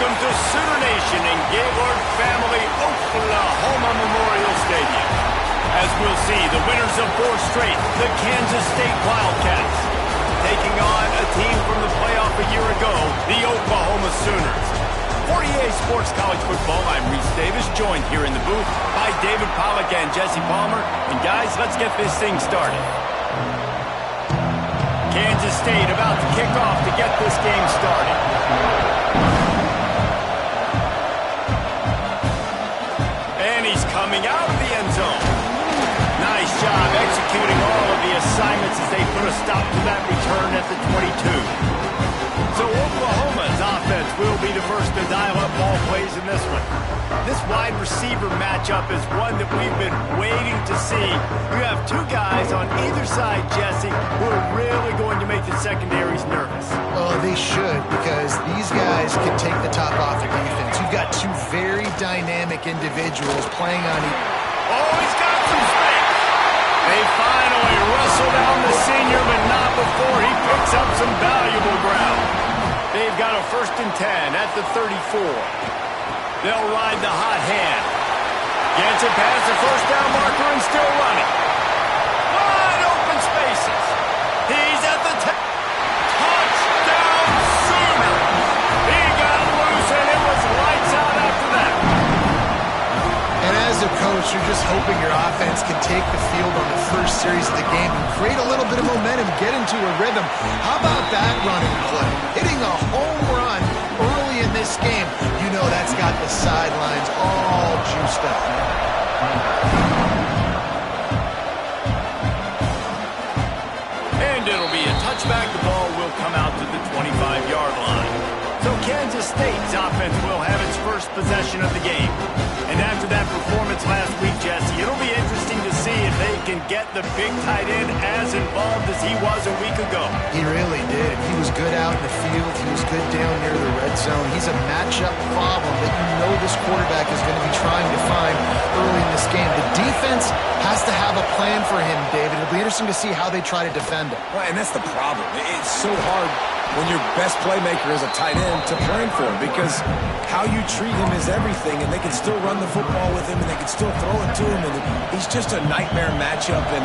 Welcome to Sooner Nation and Gaylord Family Oklahoma Memorial Stadium. As we'll see, the winners of 4 straight, the Kansas State Wildcats, taking on a team from the playoff a year ago, the Oklahoma Sooners. For EA Sports College Football, I'm Reese Davis, joined here in the booth by David Pollack and Jesse Palmer. And guys, let's get this thing started. Kansas State about to kick off to get this game started. And he's coming out of the end zone. Nice job executing all of the assignments as they put a stop to that return at the 22. So Oklahoma's offense will be the first to dial up ball plays in this one. This wide receiver matchup is one that we've been waiting to see. You have 2 guys on either side, Jesse, who are really going to make the secondaries nervous. Well, they should, because these guys can take the top off the defense. You've got 2 very dynamic individuals playing on each. Oh, he's got some space. They finally wrestle down the senior, but not before he picks up some valuable ground. They've got a 1st and 10 at the 34. They'll ride the hot hand. Gets it past the first down marker and still running. Wide open spaces. He's at the touchdown Sooner. He got loose and it was lights out after that. And as a coach, you're just hoping your offense can take the field on the first series of the game and create a little bit of momentum, get into a rhythm. How about that running play? Hitting a home run early in this game. You know that's got the sidelines all juiced up. And it'll be a touchback. The ball will come out to the 25-yard line. So Kansas State's offense will have its first possession of the game. And after that performance last week, Jesse, it'll be interesting to see if they can get the big tight end as involved as he was a week ago. He really did. He was good out in the field. He was good down near the red zone. He's a matchup problem that you know this quarterback is going to be trying to find early in this game. The defense has to have a plan for him, David. It'll be interesting to see how they try to defend him. Right, and that's the problem. It's so hard when your best playmaker is a tight end to plan for him, because how you treat him is everything, and they can still run the football with him, and they can still throw it to him, and he's just a nightmare matchup. And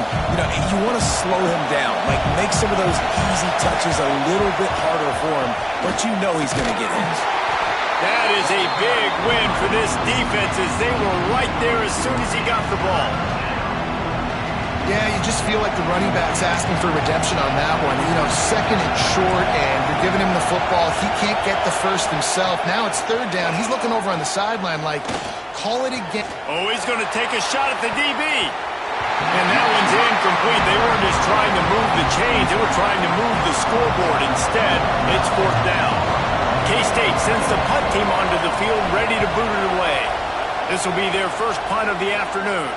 you want to slow him down, like make some of those easy touches a little bit harder for him, but you know he's going to get his. That is a big win for this defense, as they were right there as soon as he got the ball. Yeah, you just feel like the running back's asking for redemption on that one. 2nd and short, and you're giving him the football. He can't get the first himself. Now it's 3rd down. He's looking over on the sideline like, call it again. Oh, he's going to take a shot at the DB. And that one's incomplete. They weren't just trying to move the chains. They were trying to move the scoreboard. Instead, it's 4th down. K-State sends the punt team onto the field, ready to boot it away. This will be their first punt of the afternoon.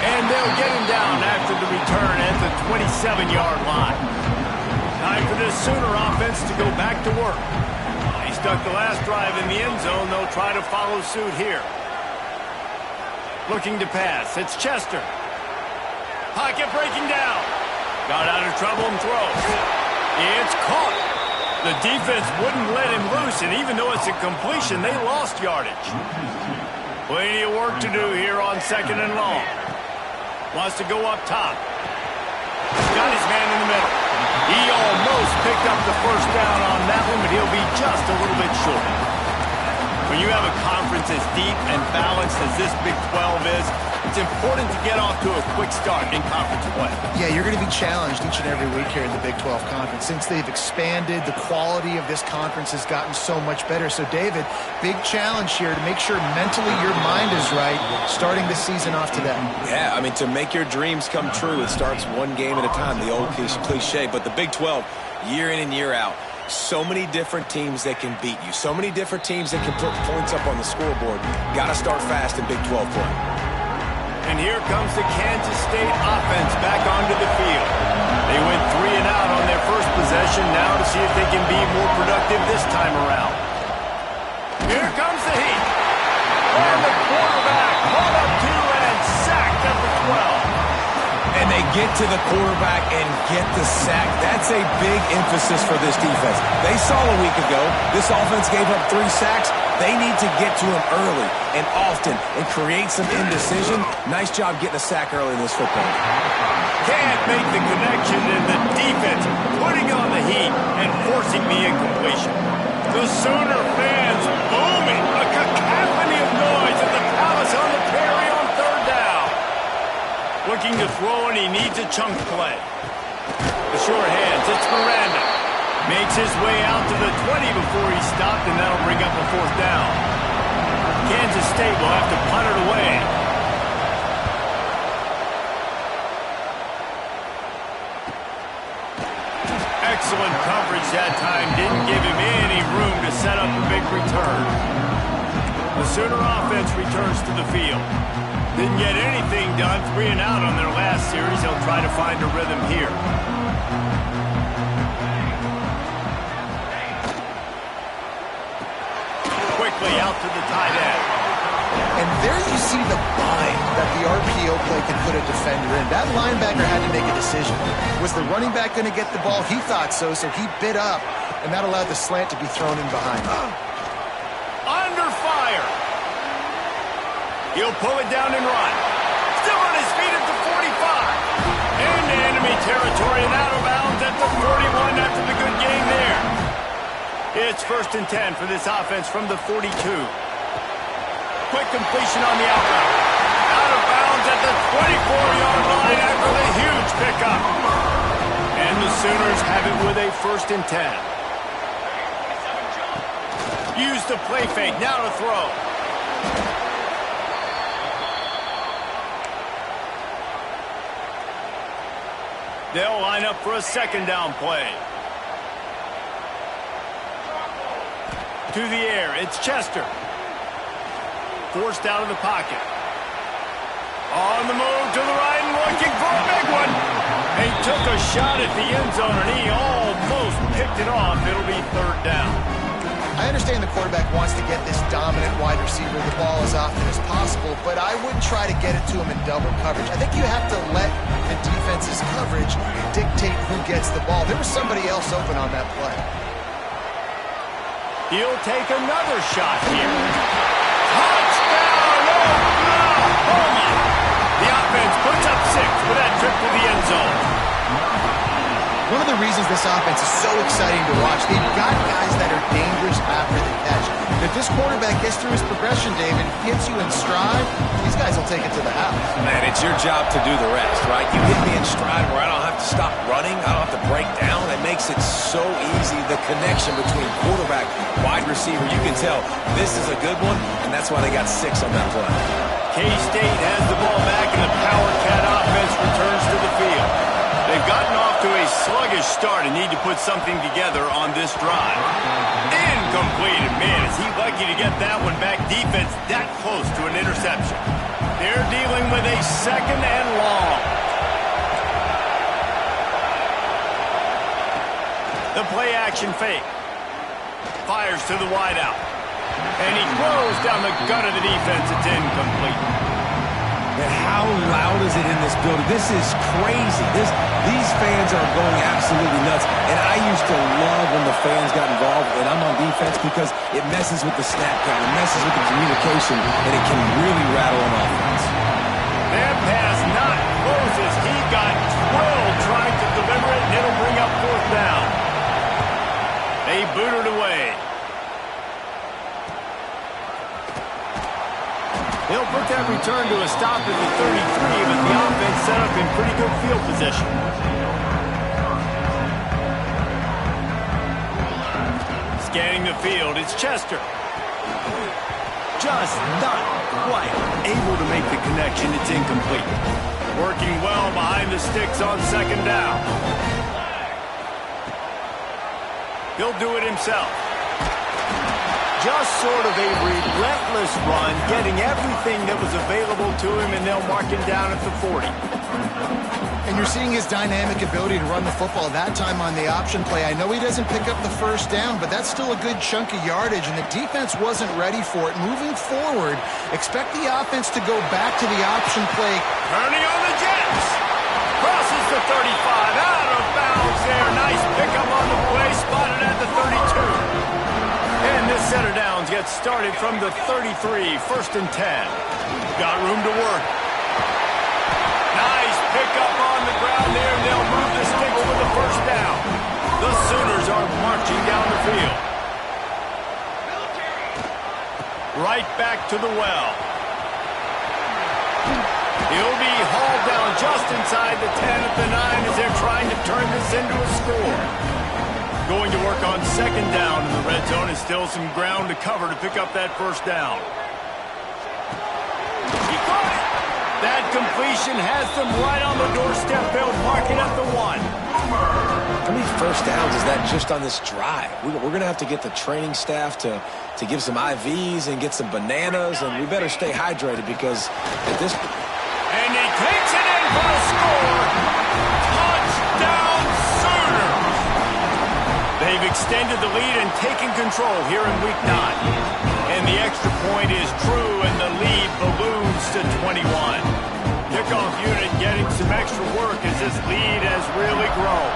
And they'll get him down after the return at the 27-yard line. Time for this Sooner offense to go back to work. He stuck the last drive in the end zone. They'll try to follow suit here. Looking to pass. It's Chester. Pocket breaking down. Got out of trouble and throws. It's caught. The defense wouldn't let him loose, and even though it's a completion, they lost yardage. Plenty of work to do here on 2nd and long. Wants to go up top. Got his man in the middle. He almost picked up the first down on that one, but he'll be just a little bit short. When you have a conference as deep and balanced as this Big 12 is, it's important to get off to a quick start in conference play. Yeah, you're going to be challenged each and every week here in the Big 12 Conference. Since they've expanded, the quality of this conference has gotten so much better. So, David, big challenge here to make sure mentally your mind is right, starting the season off today. Yeah, to make your dreams come true, it starts one game at a time, the old cliche. But the Big 12, year in and year out, so many different teams that can beat you, so many different teams that can put points up on the scoreboard. Got to start fast in Big 12 play. And here comes the Kansas State offense back onto the field. They went 3 and out on their first possession, now to see if they can be more productive this time around. Here comes the heat. And the quarterback caught up to and sacked at the 12. And they They get to the quarterback and get the sack. That's a big emphasis for this defense. They saw a week ago this offense gave up 3 sacks. They need to get to him early and often and create some indecision. Nice job getting a sack early in this football. Can't make the connection, and the defense putting on the heat and forcing the incompletion. The Sooner fans booming, a cacophony of noise at the Palace on the Prairie on 3rd down. Looking to throw, and he needs a chunk play. The short hands, it's Miranda. Makes his way out to the 20 before he's stopped, and that'll bring up a 4th down. Kansas State will have to punt it away. Excellent coverage that time. Didn't give him any room to set up a big return. The Sooner offense returns to the field. Didn't get anything done 3 and out on their last series. They'll try to find a rhythm here. Quickly out to the tight end. And there you see the bind that the RPO play can put a defender in. That linebacker had to make a decision. Was the running back going to get the ball? He thought so, so he bit up, and that allowed the slant to be thrown in behind him. Under fire. He'll pull it down and run. Still on his feet at the 45. Into enemy territory and out of bounds at the 41 after the good game there. It's 1st and 10 for this offense from the 42. Quick completion on the out route. Out of bounds at the 24-yard line after the huge pickup. And the Sooners have it with a 1st and 10. Use the play fake. Now to throw. They'll line up for a 2nd down play. To the air. It's Chester. Forced out of the pocket. On the move to the right and looking for a big one. He took a shot at the end zone and he almost picked it off. It'll be 3rd down. I understand the quarterback wants to get this dominant wide receiver the ball as often as possible, but I wouldn't try to get it to him in double coverage. I think you have to let the defense's coverage dictate who gets the ball. There was somebody else open on that play. He'll take another shot here. Touchdown, Oklahoma! The offense puts up 6 with that trip to the end zone. One of the reasons this offense is so exciting to watch, they've got guys that are dangerous after the catch. And if this quarterback gets through his progression, David, hits you in stride, these guys will take it to the house. Man, it's your job to do the rest, right? You hit me in stride where I don't have to stop running. I don't have to break down. It makes it so easy, the connection between quarterback, wide receiver. You can tell this is a good one, and that's why they got 6 on that play. K-State has the ball back, and the Power Cat offense returns to the field. They've gotten off to a sluggish start and need to put something together on this drive. Incomplete. Man, is he lucky to get that one back. Defense that close to an interception. They're dealing with a 2nd and long. The play action fake. Fires to the wideout. And he throws down the gut of the defense. It's incomplete. And how loud is it in this building? This is crazy. These fans are going absolutely nuts. And I used to love when the fans got involved, and I'm on defense, because it messes with the snap count, it messes with the communication, and it can really rattle an offense. That pass not close as he got drilled trying to deliver it, and it'll bring up 4th down. They boot it away. They'll put that return to a stop at the 33, but the offense set up in pretty good field position. Scanning the field, it's Chester. Just not quite able to make the connection. It's incomplete. Working well behind the sticks on 2nd down. He'll do it himself. Just sort of a relentless run, getting everything that was available to him, and they'll mark him down at the 40. And you're seeing his dynamic ability to run the football, that time on the option play. I know he doesn't pick up the 1st down, but that's still a good chunk of yardage, and the defense wasn't ready for it. Moving forward, expect the offense to go back to the option play. Turning on the Jets. Crosses the 35, out of bounds there. Nice pickup on the play, spotted at the 32. And this set of downs gets started from the 33, 1st and 10. Got room to work. Nice pickup on the ground there. They'll move the sticks for the 1st down. The Sooners are marching down the field. Right back to the well. He'll be hauled down just inside the 10 at the 9 as they're trying to turn this into a score. Going to work on 2nd down in the red zone, and still some ground to cover to pick up that 1st down. He caught it. That completion has them right on the doorstep. They'll mark it at the 1. How many 1st downs is that just on this drive? We're going to have to get the training staff to give some IVs and get some bananas, and we better stay hydrated because at this point... And he takes it in for a score. Touchdown Sooners! They've extended the lead and taken control here in Week 9. And the extra point is true, and the lead balloons to 21. Kickoff unit getting some extra work as this lead has really grown.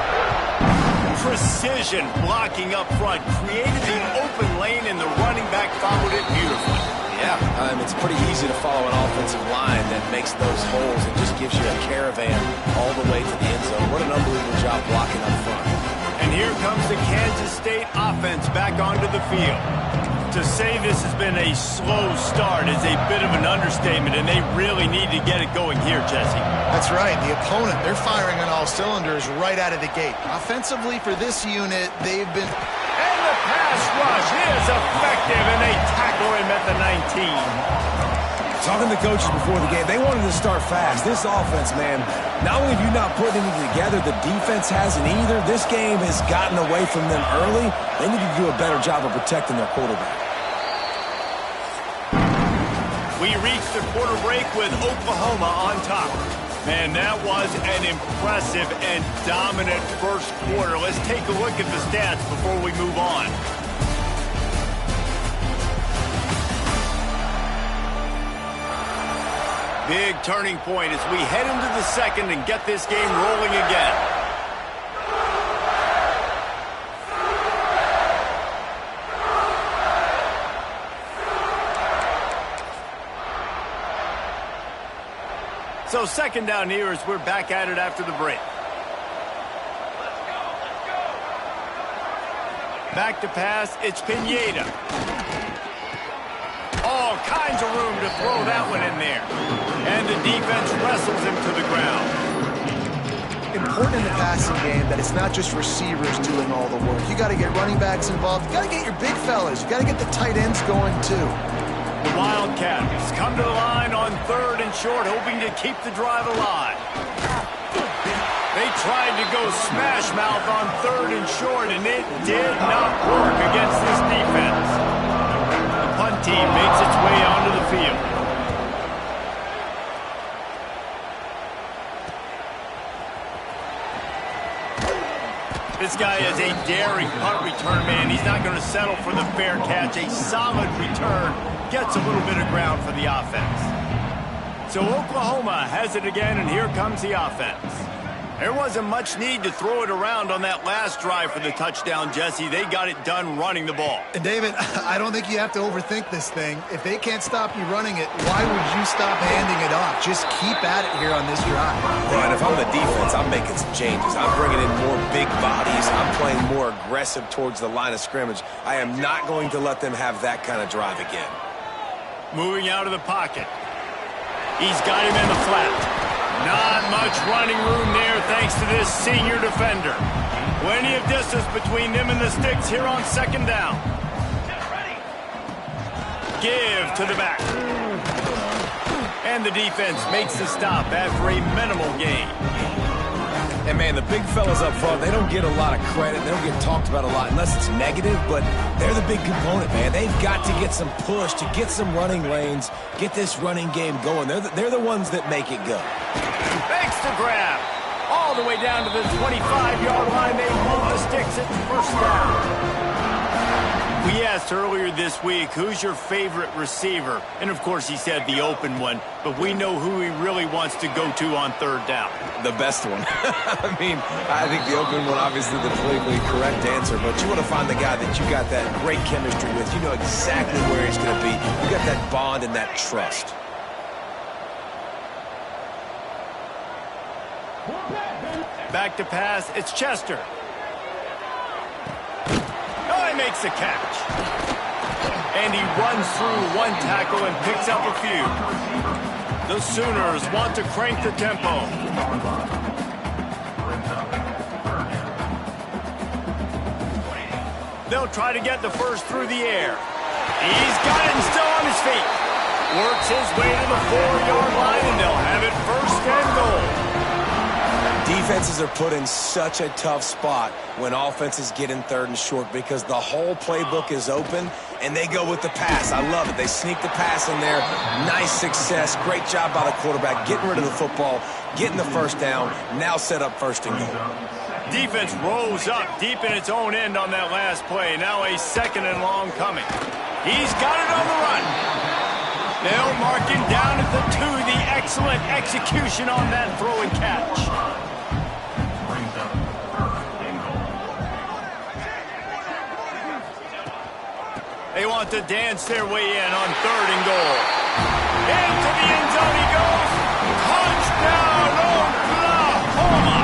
Precision blocking up front, created the open lane, and the running back followed it beautifully. Yeah, it's pretty easy to follow an offensive line that makes those holes and just gives you a caravan all the way to the end zone. What an unbelievable job blocking up front. And here comes the Kansas State offense back onto the field. To say this has been a slow start is a bit of an understatement, and they really need to get it going here, Jesse. That's right. The opponent, they're firing on all cylinders right out of the gate. Offensively for this unit, they've been... And the pass rush is effective, and they tackle him at the 19. Talking to coaches before the game, they wanted to start fast. This offense, man, not only have you not put anything together, the defense hasn't either. This game has gotten away from them early. They need to do a better job of protecting their quarterback. We reached the quarter break with Oklahoma on top. Man, that was an impressive and dominant 1st quarter. Let's take a look at the stats before we move on. Big turning point as we head into the 2nd and get this game rolling again. So 2nd down here as we're back at it after the break. Back to pass, it's Pineda. All kinds of room to throw that one in there. And the defense wrestles him to the ground. Important in the passing game that it's not just receivers doing all the work. You got to get running backs involved. You got to get your big fellas. You got to get the tight ends going too. The Wildcats come to the line on 3rd and short, hoping to keep the drive alive. They tried to go smash mouth on 3rd and short, and it did not work against this defense. The punt team makes its way onto the field. This guy is a daring punt return man. He's not going to settle for the fair catch. A solid return gets a little bit of ground for the offense. So Oklahoma has it again, and here comes the offense. There wasn't much need to throw it around on that last drive for the touchdown, Jesse. They got it done running the ball. And David, I don't think you have to overthink this thing. If they can't stop you running it, why would you stop handing it off? Just keep at it here on this drive. Right, if I'm the defense, I'm making some changes. I'm bringing in more big bodies. I'm playing more aggressive towards the line of scrimmage. I am not going to let them have that kind of drive again. Moving out of the pocket. He's got him in the flat. Not much running room there thanks to this senior defender. Plenty of distance between them and the sticks here on 2nd down. Give to the back. And the defense makes the stop after a minimal gain. And, man, the big fellas up front, they don't get a lot of credit. They don't get talked about a lot unless it's negative, but they're the big component, man. They've got to get some push, to get some running lanes, get this running game going. They're the ones that make it go. Makes the grab. All the way down to the 25-yard line. They move the sticks at the 1st down. We He asked earlier this week, who's your favorite receiver? And, of course, he said the open one, but we know who he really wants to go to on third down. The best one. I mean, I think the open one, obviously the politically correct answer, but you want to find the guy that you got that great chemistry with. You know exactly where he's going to be. You got that bond and that trust. Back to pass, it's Chester. Oh, he makes the catch. And he runs through one tackle and picks up a few. The Sooners want to crank the tempo. They'll try to get the first through the air. He's got it and still on his feet. Works his way to the 4-yard line, and they'll have it first and goal. Defenses are put in such a tough spot when offenses get in third and short because the whole playbook is open and they go with the pass. I love it. They sneak the pass in there. Nice success. Great job by the quarterback getting rid of the football, getting the first down, now set up first and goal. Defense rolls up deep in its own end on that last play. Now a second and long coming. He's got it on the run. They'll mark him down at the 2. The excellent execution on that throw and catch. They want to dance their way in on third and goal. Into the end zone he goes. Touchdown, Oklahoma!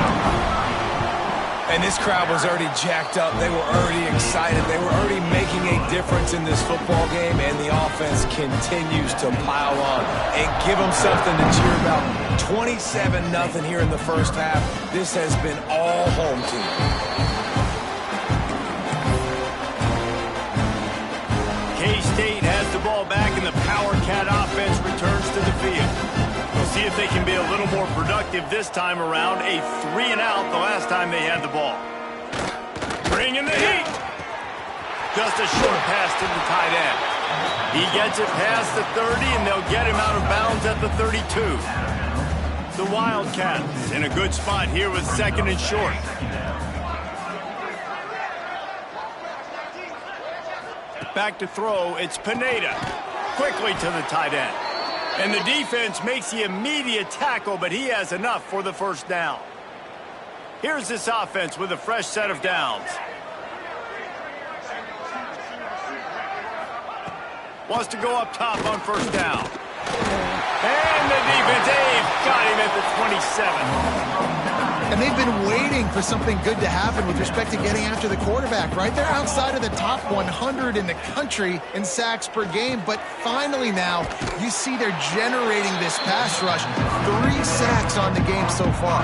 And this crowd was already jacked up. They were already excited. They were already making a difference in this football game, and the offense continues to pile on and give them something to cheer about. 27-0 here in the first half. This has been all home team. K-State has the ball back, and the Power Cat offense returns to the field. We'll see if they can be a little more productive this time around. A 3-and-out the last time they had the ball. Bringing the heat. Just a short pass to the tight end. He gets it past the 30, and they'll get him out of bounds at the 32. The Wildcats in a good spot here with second and short. Back to throw, it's Pineda. Quickly to the tight end. And the defense makes the immediate tackle, but he has enough for the first down. Here's this offense with a fresh set of downs. Wants to go up top on first down. And the defense, they've got him at the 27. And they've been waiting for something good to happen with respect to getting after the quarterback, right? They're outside of the top 100 in the country in sacks per game, but finally now you see they're generating this pass rush. 3 sacks on the game so far.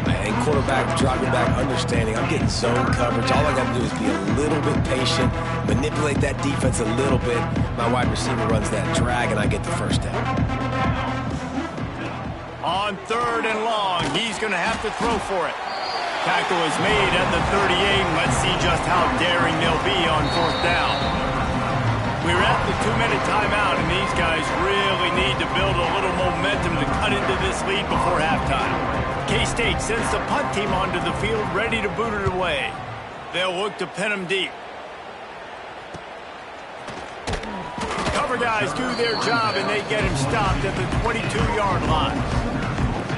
And quarterback dropping back, understanding I'm getting zone coverage. All I got to do is be a little bit patient, manipulate that defense a little bit. My wide receiver runs that drag, and I get the first down. On third and long, he's going to have to throw for it. Tackle is made at the 38, and let's see just how daring they'll be on fourth down. We're at the 2-minute timeout, and these guys really need to build a little momentum to cut into this lead before halftime. K-State sends the punt team onto the field, ready to boot it away. They'll look to pin them deep. Cover guys do their job, and they get him stopped at the 22-yard line.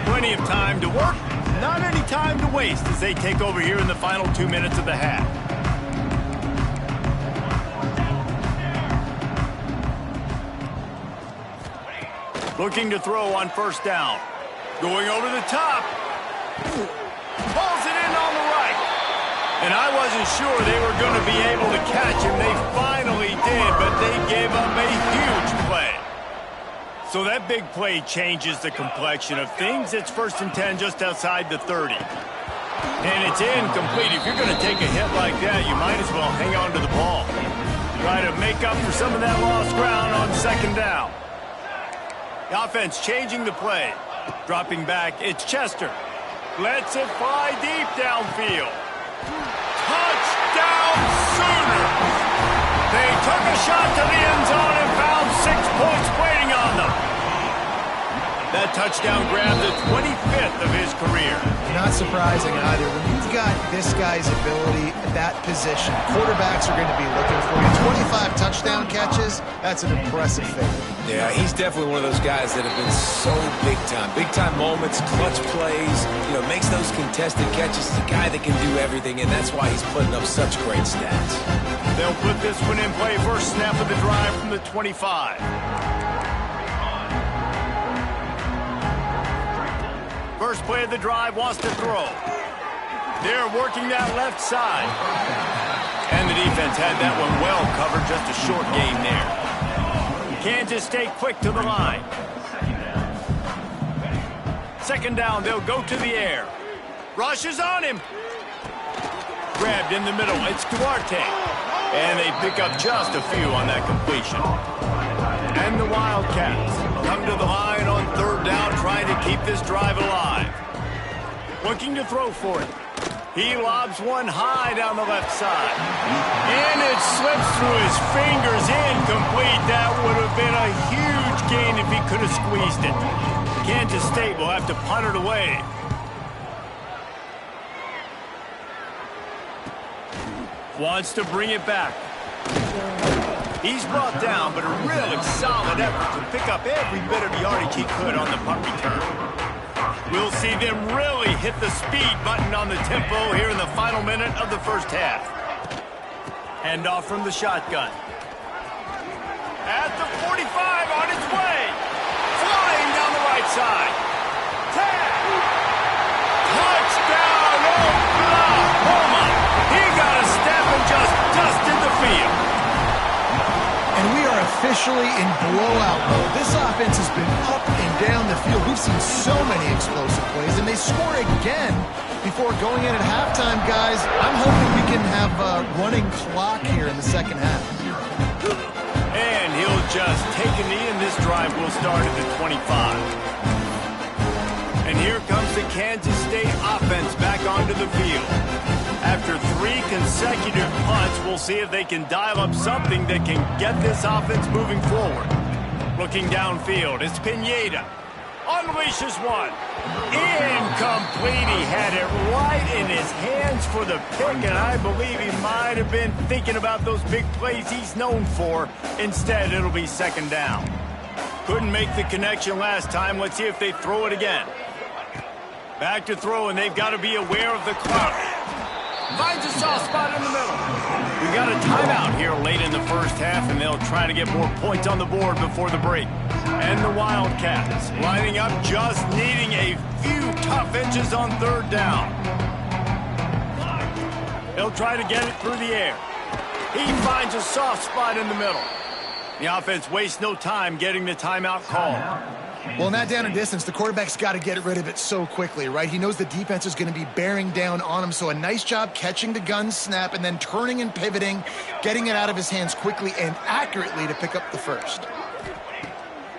Plenty of time to work, not any time to waste as they take over here in the final 2 minutes of the half. Looking to throw on first down. Going over the top. Pulls it in on the right. And I wasn't sure they were going to be able to catch him. They finally did, but they gave up a huge play. So that big play changes the complexion of things. It's first and 10 just outside the 30. And it's incomplete. If you're going to take a hit like that, you might as well hang on to the ball. Try to make up for some of that lost ground on second down. The offense changing the play. Dropping back, it's Chester. Lets it fly deep downfield. Touchdown Sooners! They took a shot to the end zone and found 6 points waiting on them. That touchdown grabbed the 25th of his career. Not surprising either. When you've got this guy's ability at that position, quarterbacks are going to be looking for you. 25 touchdown catches, that's an impressive thing. Yeah, he's definitely one of those guys that have been so big time. Big time moments, clutch plays, makes those contested catches. He's a guy that can do everything, and that's why he's putting up such great stats. They'll put this one in play. First snap of the drive from the 25. First play of the drive, wants to throw. They're working that left side. And the defense had that one well covered, just a short gain there. Kansas State quick to the line. Second down, they'll go to the air. Rush is on him. Grabbed in the middle, it's Duarte. And they pick up just a few on that completion. And the Wildcats come to the line on third down, trying to keep this drive alive. Looking to throw for it. He lobs one high down the left side. And it slips through his fingers, incomplete. That would have been a huge gain if he could have squeezed it. Kansas State will have to punt it away. Wants to bring it back. He's brought down, but a really solid effort to pick up every bit of yardage he could on the punt return. We'll see them really hit the speed button on the tempo here in the final minute of the first half. Handoff from the shotgun. At the 45, on its way. Flying down the right side. Tag. Touchdown, Oklahoma. He got a step and just dusted the field. And we are officially in blowout mode. This offense has been up and down the field. We've seen so many explosive plays, and they score again before going in at halftime, guys. I'm hoping we can have a running clock here in the second half. And he'll just take a knee, and this drive will start at the 25. And here comes the Kansas State offense back onto the field. After 3 consecutive punts, we'll see if they can dial up something that can get this offense moving forward. Looking downfield, it's Pineda. Unleashes one. Incomplete. He had it right in his hands for the pick, and I believe he might have been thinking about those big plays he's known for. Instead, it'll be second down. Couldn't make the connection last time. Let's see if they throw it again. Back to throw, and they've got to be aware of the clock. Finds a soft spot in the middle. We got a timeout here late in the first half, and they'll try to get more points on the board before the break. And the Wildcats lining up, just needing a few tough inches on third down. They'll try to get it through the air. He finds a soft spot in the middle. The offense wastes no time getting the timeout call. Well, in that down and distance, the quarterback's got to get rid of it so quickly, right? He knows the defense is going to be bearing down on him, so a nice job catching the gun snap and then turning and pivoting, getting it out of his hands quickly and accurately to pick up the first.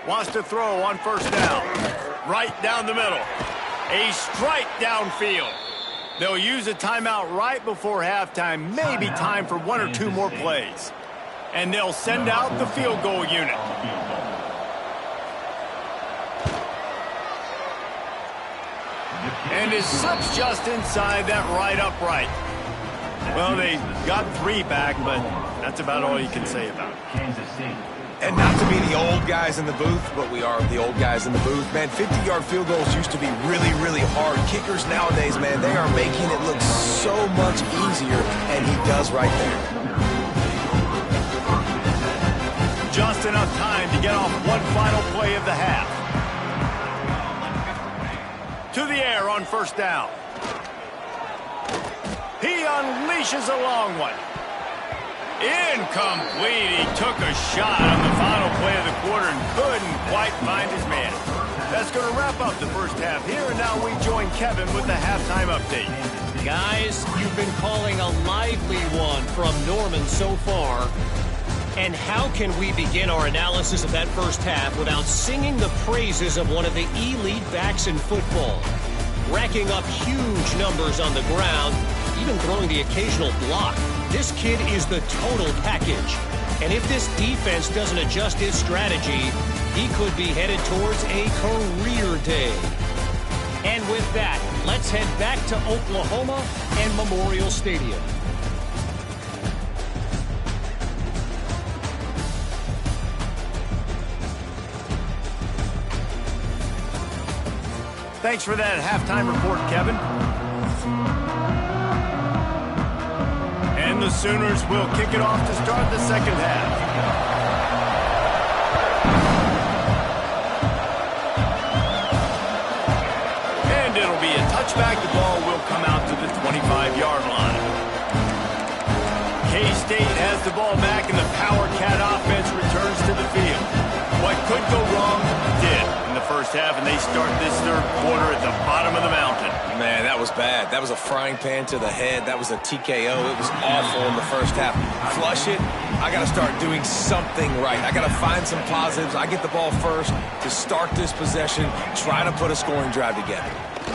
Wants to throw on first down. Right down the middle. A strike downfield. They'll use a timeout right before halftime, maybe time for 1 or 2 more plays. And they'll send out the field goal unit. And it slips just inside that right upright. Well, they got 3 back, but that's about all you can say about it. And not to be the old guys in the booth, but we are the old guys in the booth. Man, 50-yard field goals used to be really, really hard. Kickers nowadays, man, they are making it look so much easier, and he does right there. Just enough time to get off one final play of the half. To the air on first down. He unleashes a long one. Incomplete. He took a shot on the final play of the quarter and couldn't quite find his man. That's going to wrap up the first half here, and now we join Kevin with the halftime update. Guys, you've been calling a lively one from Norman so far. And how can we begin our analysis of that first half without singing the praises of one of the elite backs in football? Racking up huge numbers on the ground, even throwing the occasional block. This kid is the total package. And if this defense doesn't adjust his strategy, he could be headed towards a career day. And with that, let's head back to Oklahoma and Memorial Stadium. Thanks for that halftime report, Kevin. And the Sooners will kick it off to start the second half. And it'll be a touchback. The ball will come out to the 25-yard line. K-State has the ball back, and the Power Cat offense returns to the field. What could go wrong did in the first half, and they start this third quarter at the bottom of the mountain. Man, that was bad. That was a frying pan to the head. That was a TKO. It was awful in the first half. Flush it. I got to start doing something right. I got to find some positives. I get the ball first to start this possession, try to put a scoring drive together.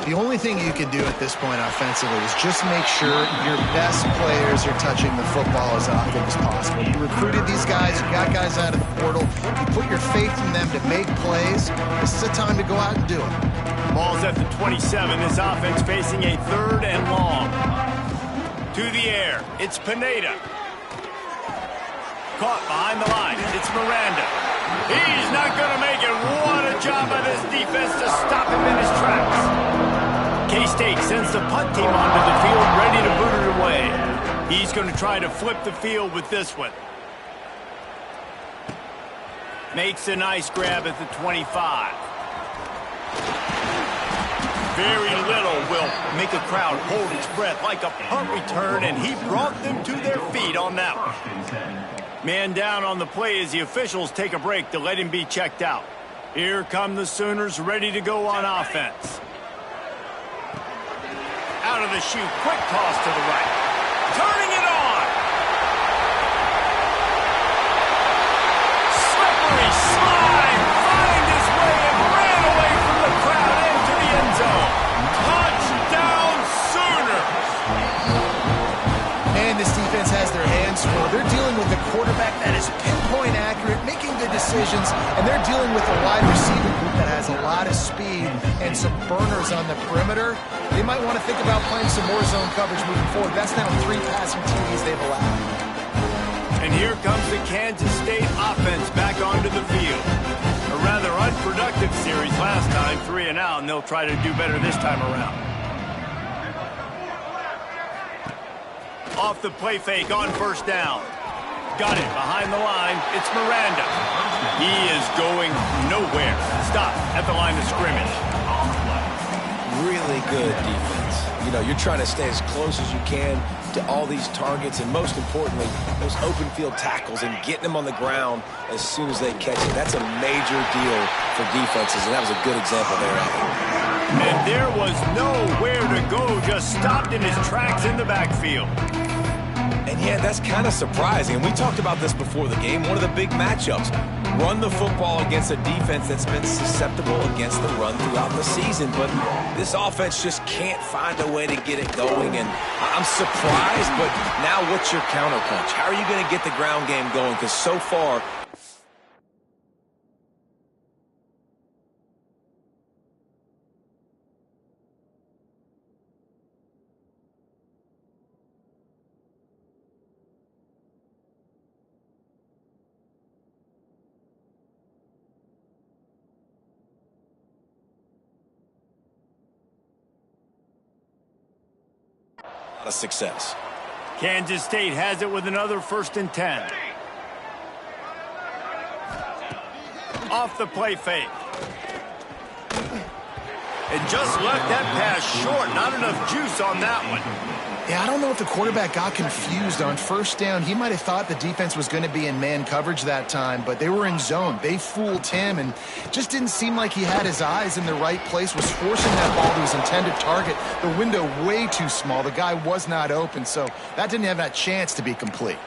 The only thing you can do at this point offensively is just make sure your best players are touching the football as often as possible. You recruited these guys, you got guys out of the portal, you put your faith in them to make plays. This is a time to go out and do it. Ball's at the 27. This offense facing a third and long. To the air. It's Pineda. Caught behind the line. It's Miranda. He's not going to make it. What a job by this defense to stop him in his tracks. K-State sends the punt team onto the field, ready to boot it away. He's going to try to flip the field with this one. Makes a nice grab at the 25. Very little will make a crowd hold its breath like a punt return, and he brought them to their feet on that one. Man down on the play as the officials take a break to let him be checked out. Here come the Sooners ready to go on offense. Out of the chute, quick toss to the right. Turning it on. Slippery slide, find his way and ran away from the crowd into the end zone. Touchdown Sooners. And this defense has their hands full. They're dealing with a quarterback that is pinpoint accurate, making good decisions, and they're dealing with a wide receiver group that has a lot of speed and some burners on the perimeter. They might want to think about playing some more zone coverage moving forward. That's now 3 passing TDs they've allowed. And here comes the Kansas State offense back onto the field. A rather unproductive series last time, 3 and out, and they'll try to do better this time around. Off the play fake on first down. Got it behind the line. It's Miranda. He is going nowhere. Stop at the line of scrimmage. Really good defense. You know, you're trying to stay as close as you can to all these targets, and most importantly, those open field tackles and getting them on the ground as soon as they catch it. That's a major deal for defenses, and that was a good example there. And there was nowhere to go, just stopped in his tracks in the backfield. And yeah, that's kind of surprising. And we talked about this before the game. One of the big matchups. Run the football against a defense that's been susceptible against the run throughout the season. But this offense just can't find a way to get it going. And I'm surprised, but now what's your counterpunch? How are you going to get the ground game going? Because so far, a success. Kansas State has it with another 1st and 10. Off the play fake. And just left that pass short. Not enough juice on that one. Yeah, I don't know if the quarterback got confused on first down. He might have thought the defense was going to be in man coverage that time, but they were in zone. They fooled him, and just didn't seem like he had his eyes in the right place, was forcing that ball to his intended target. The window way too small. The guy was not open, so that didn't have that chance to be complete.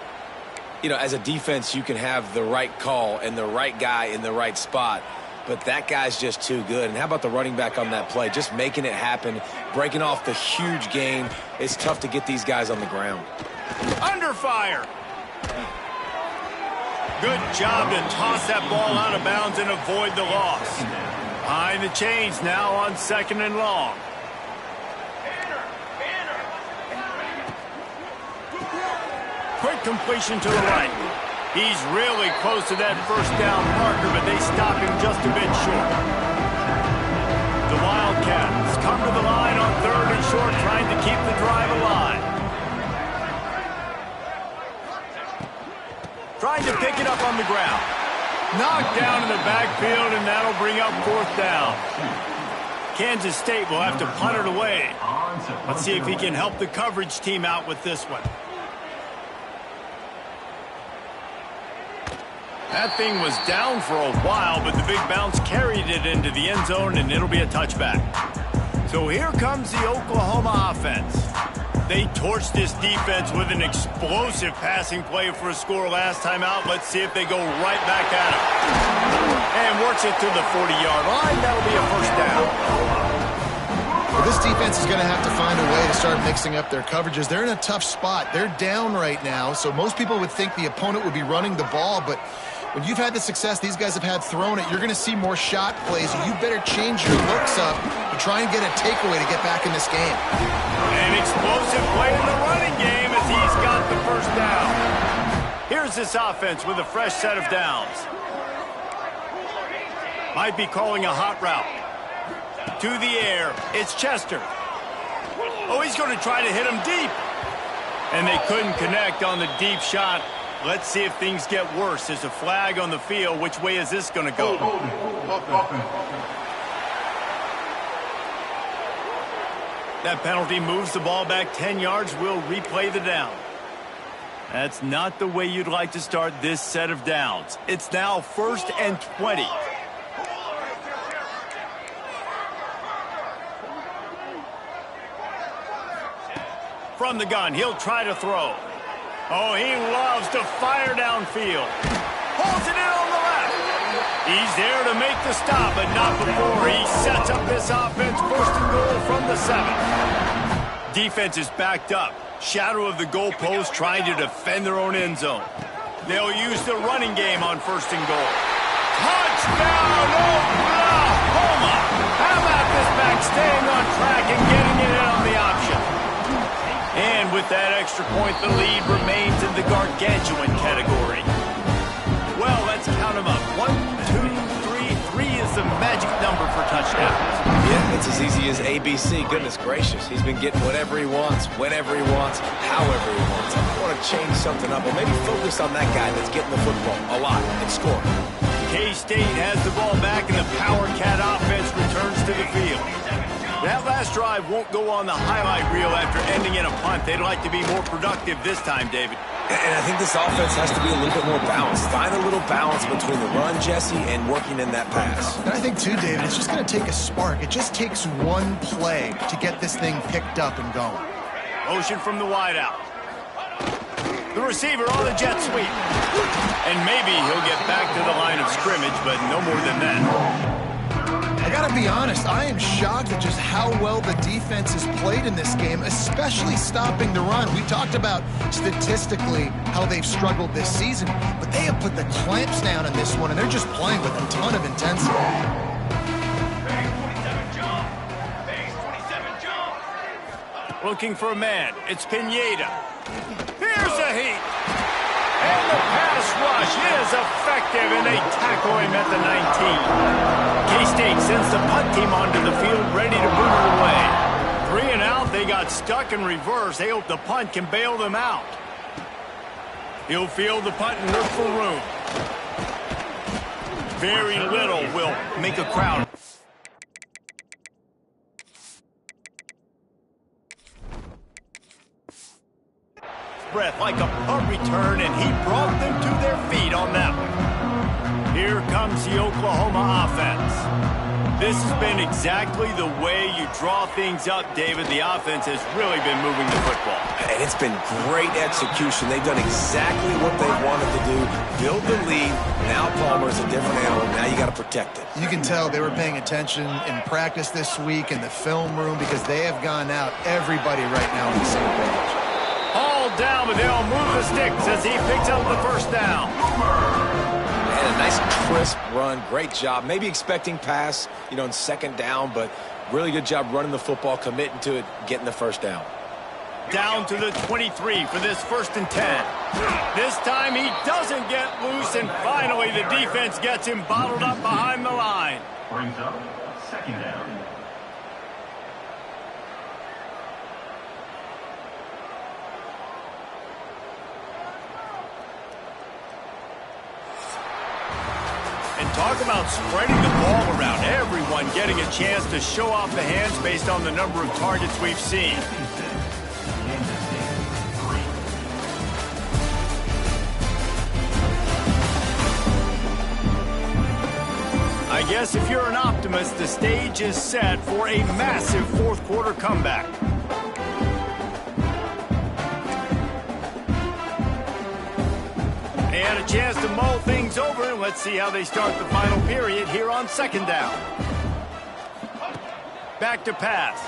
You know, as a defense, you can have the right call and the right guy in the right spot, but that guy's just too good. And how about the running back on that play? Just making it happen, breaking off the huge gain. It's tough to get these guys on the ground. Under fire. Good job to toss that ball out of bounds and avoid the loss. Behind the chains now on 2nd and long. Quick completion to the right. He's really close to that first down marker, but they stop him just a bit short. The Wildcats come to the line on 3rd and short, trying to keep the drive alive. Trying to pick it up on the ground. Knocked down in the backfield, and that'll bring up 4th down. Kansas State will have to punt it away. Let's see if he can help the coverage team out with this one. That thing was down for a while, but the big bounce carried it into the end zone, and it'll be a touchback. So here comes the Oklahoma offense. They torched this defense with an explosive passing play for a score last time out. Let's see if they go right back at him. And works it to the 40-yard line. That'll be a 1st down. Well, this defense is going to have to find a way to start mixing up their coverages. They're in a tough spot. They're down right now, so most people would think the opponent would be running the ball, but when you've had the success these guys have had throwing it, you're going to see more shot plays. You better change your looks up to try and get a takeaway to get back in this game. An explosive play in the running game as he's got the 1st down. Here's this offense with a fresh set of downs. Might be calling a hot route. To the air, it's Chester. Oh, he's going to try to hit him deep. And they couldn't connect on the deep shot. Let's see if things get worse. There's a flag on the field. Which way is this going to go? That penalty moves the ball back 10 yards. We'll replay the down. That's not the way you'd like to start this set of downs. It's now 1st and 20. From the gun, he'll try to throw. Oh, he loves to fire downfield. Holds it in on the left. He's there to make the stop, but not before he sets up this offense. 1st and goal from the 7. Defense is backed up. Shadow of the goalpost trying to defend their own end zone. They'll use the running game on 1st and goal. Touchdown, Oklahoma! How about this back staying on track and getting it in on the option? And with that extra point, the lead remains in the gargantuan category. Well, let's count them up. 1, 2, 3. 3 is the magic number for touchdowns. Yeah, it's as easy as ABC. Goodness gracious. He's been getting whatever he wants, whenever he wants, however he wants. I want to change something up, or maybe focus on that guy that's getting the football a lot and scoring. K-State has the ball back, and the Power Cat offense returns to the field. That last drive won't go on the highlight reel after ending in a punt. They'd like to be more productive this time, David. And I think this offense has to be a little bit more balanced. Find a little balance between the run, Jesse, and working in that pass. And I think, too, David, it's just going to take a spark. It just takes one play to get this thing picked up and going. Motion from the wideout. The receiver on the jet sweep. And maybe he'll get back to the line of scrimmage, but no more than that. I gotta be honest, I am shocked at just how well the defense has played in this game, especially stopping the run. We talked about statistically how they've struggled this season, but they have put the clamps down in this one, and they're just playing with a ton of intensity. Looking for a man. It's Pineda. Here's a heat. And the pass rush is effective, and they tackle him at the 19. K-State sends the punt team onto the field, ready to boot it away. 3 and out, they got stuck in reverse. They hope the punt can bail them out. He'll field the punt and look for room. Very little will make a crowd. Breath like a punt return, and he brought them to their feet on that one. Here comes the Oklahoma offense. This has been exactly the way you draw things up, David. The offense has really been moving the football. And it's been great execution. They've done exactly what they wanted to do. Build the lead. Now Palmer's a different animal. Now you got to protect it. You can tell they were paying attention in practice this week in the film room because they have gone out, everybody right now on the same page. All down, but they'll move the sticks as he picks up the 1st down. Nice crisp run, great job. Maybe expecting pass, in 2nd down, but really good job running the football, committing to it, getting the first down. Down to the 23 for this 1st and 10. This time he doesn't get loose, and finally the defense gets him bottled up behind the line. Brings up 2nd down. And talk about spreading the ball around. Everyone getting a chance to show off the hands based on the number of targets we've seen. I guess if you're an optimist, the stage is set for a massive 4th quarter comeback. They had a chance to mull things over, and let's see how they start the final period here on 2nd down. Back to pass.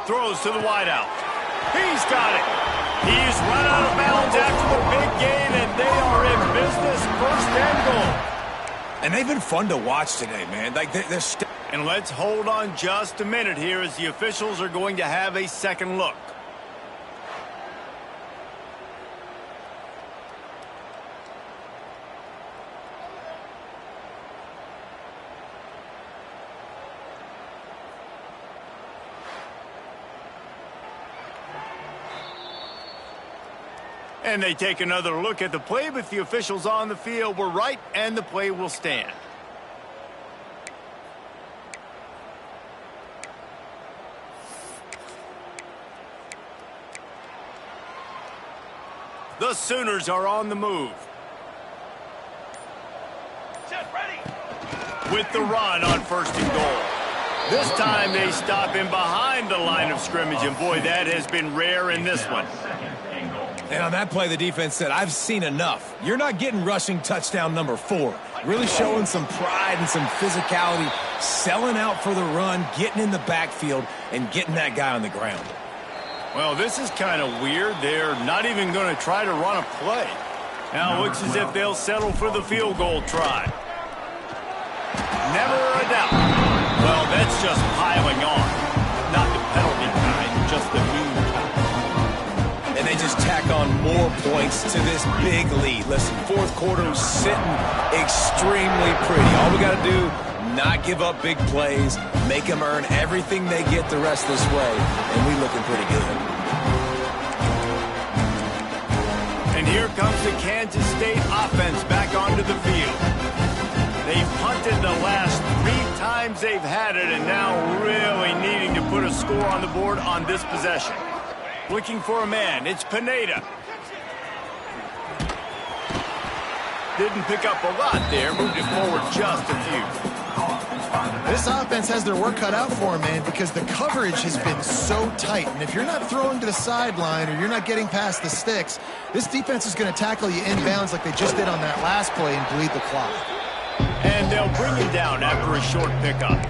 Throws to the wideout. He's got it. He's run out of bounds after the big gain, and they are in business, 1st and goal. And they've been fun to watch today, man. They're and let's hold on just a minute here as the officials are going to have a second look. And they take another look at the play, but the officials on the field were right, and the play will stand. The Sooners are on the move. With the run on 1st and goal. This time they stop him behind the line of scrimmage, and boy, that has been rare in this one. And on that play, the defense said, I've seen enough. You're not getting rushing touchdown number 4. Really showing some pride and some physicality, selling out for the run, getting in the backfield, and getting that guy on the ground. Well, this is kind of weird. They're not even going to try to run a play. Now it looks as if they'll settle for the field goal try. Never a doubt. Well, that's just piling on. Not the penalty kind, just the mean kind. And they just tack on more points to this big lead. Listen, 4th quarter sitting extremely pretty. All we got to do, not give up big plays, make them earn everything they get the rest this way, and we looking pretty good. And here comes the Kansas State offense back onto the field. They've punted the last 3 times they've had it, and now really needing to put a score on the board on this possession. Looking for a man. It's Pineda. Didn't pick up a lot there. Moved it forward just a few. This offense has their work cut out for them, man, because the coverage has been so tight. And if you're not throwing to the sideline or you're not getting past the sticks, this defense is going to tackle you inbounds like they just did on that last play and bleed the clock. And they'll bring him down after a short pickup.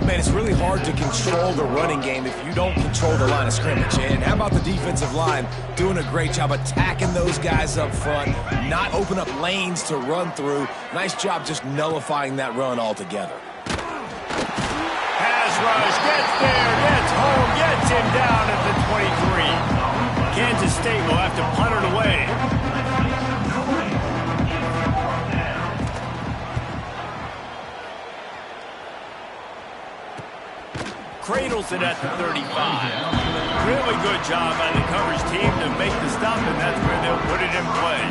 Man, it's really hard to control the running game if you don't control the line of scrimmage. And how about the defensive line doing a great job attacking those guys up front, not open up lanes to run through. Nice job just nullifying that run altogether. Pass rush, gets there, gets home, gets him down at the 23. Kansas State will have to punt it away. Cradles it at the 35. Really good job by the coverage team to make the stop, and that's where they'll put it in play.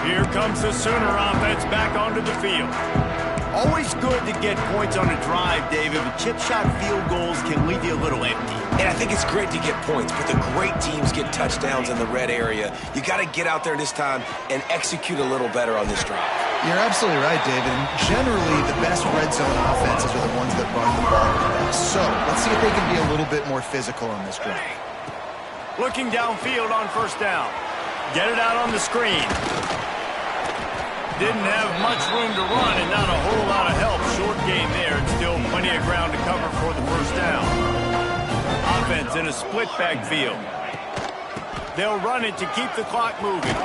Here comes the Sooner offense back onto the field. Always good to get points on a drive, David, but chip shot field goals can leave you a little empty. And I think it's great to get points, but the great teams get touchdowns in the red area. You got to get out there this time and execute a little better on this drive. You're absolutely right, David. And generally, the best red zone offenses are the ones that run the ball the best. So let's see if they can be a little bit more physical on this drive. Looking downfield on 1st down. Get it out on the screen. Didn't have much room to run and not a whole lot of help. Short gain there and still plenty of ground to cover for the 1st down. Offense in a split backfield. They'll run it to keep the clock moving.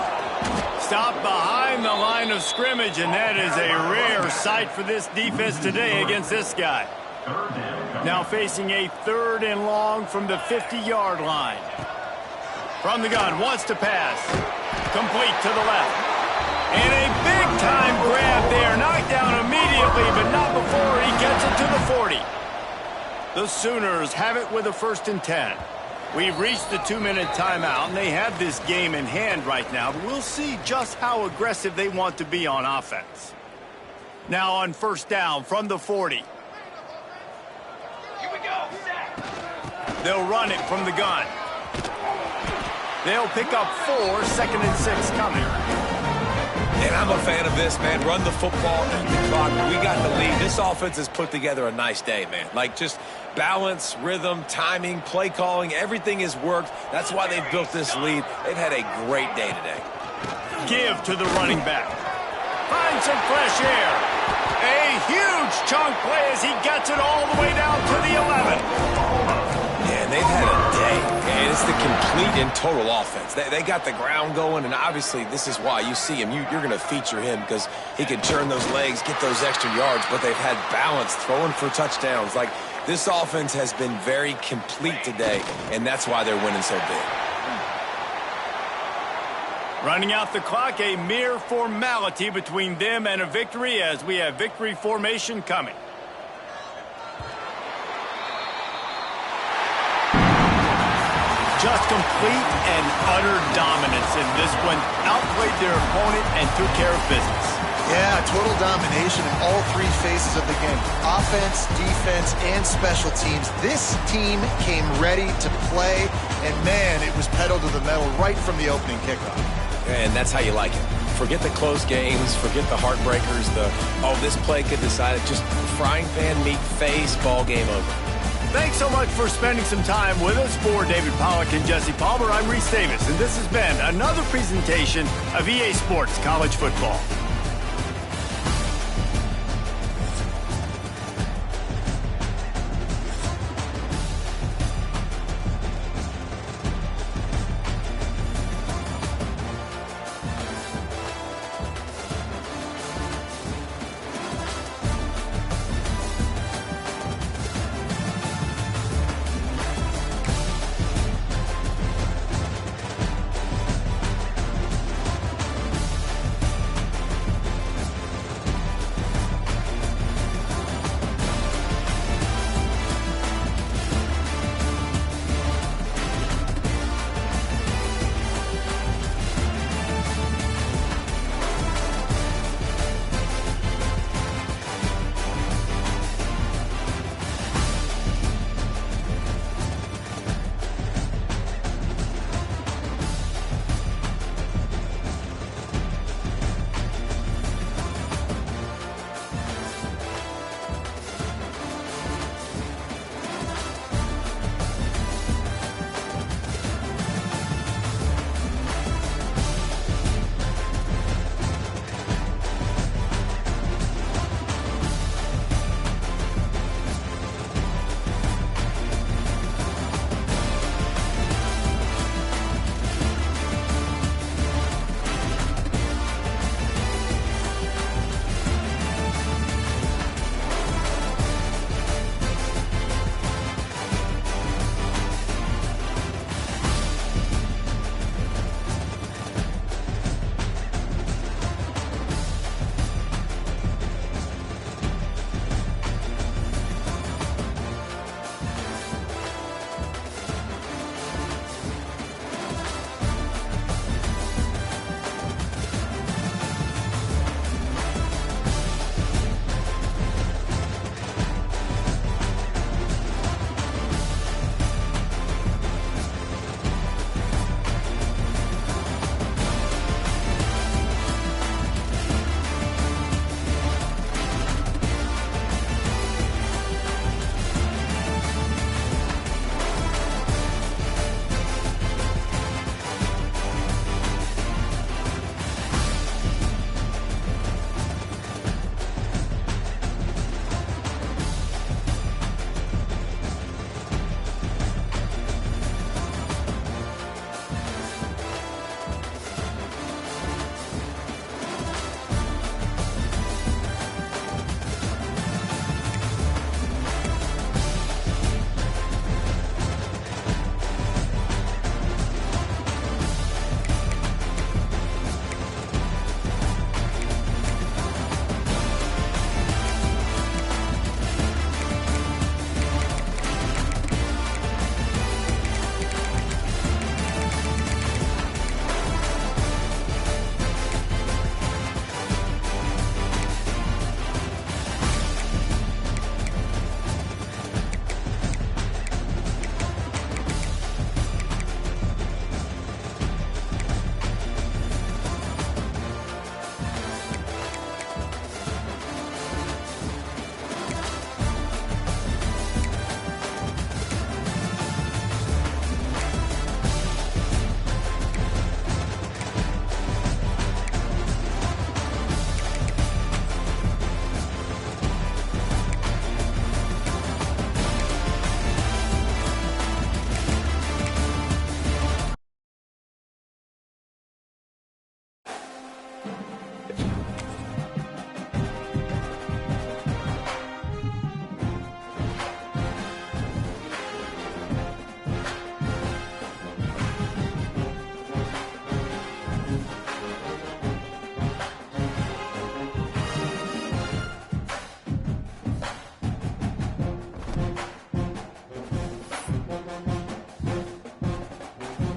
Stop behind the line of scrimmage, and that is a rare sight for this defense today against this guy. Now facing a 3rd and long from the 50-yard line. From the gun, wants to pass. Complete to the left. And a big-time grab there. Knocked down immediately, but not before he gets it to the 40. The Sooners have it with a 1st and 10. We've reached the 2-minute timeout, and they have this game in hand right now. But we'll see just how aggressive they want to be on offense. Now on 1st down from the 40. Here we go. They'll run it from the gun. They'll pick up 4, 2nd and 6 coming. And I'm a fan of this, man. Run the football, eat the clock. We got the lead. This offense has put together a nice day, man. Like, just balance, rhythm, timing, play calling, everything has worked. That's why they've built this lead. They've had a great day today. Give to the running back. Find some fresh air. A huge chunk play as he gets it all the way down to the 11. Man, they've had a day, and it's the complete and total offense. They got the ground going, and obviously this is why you see him. You're going to feature him because he can turn those legs, get those extra yards, but they've had balance, throwing for touchdowns. Like, this offense has been very complete today, and that's why they're winning so big. Running out the clock, a mere formality between them and a victory as we have victory formation coming. Just complete and utter dominance in this one. Outplayed their opponent and took care of business. Yeah, total domination in all 3 phases of the game. Offense, defense, and special teams. This team came ready to play, and man, it was pedal to the metal right from the opening kickoff. And that's how you like it. Forget the close games, forget the heartbreakers, this play could decide it. Just frying pan meat face, ball game over. Thanks so much for spending some time with us. For David Pollack and Jesse Palmer, I'm Reese Davis, and this has been another presentation of EA Sports College Football.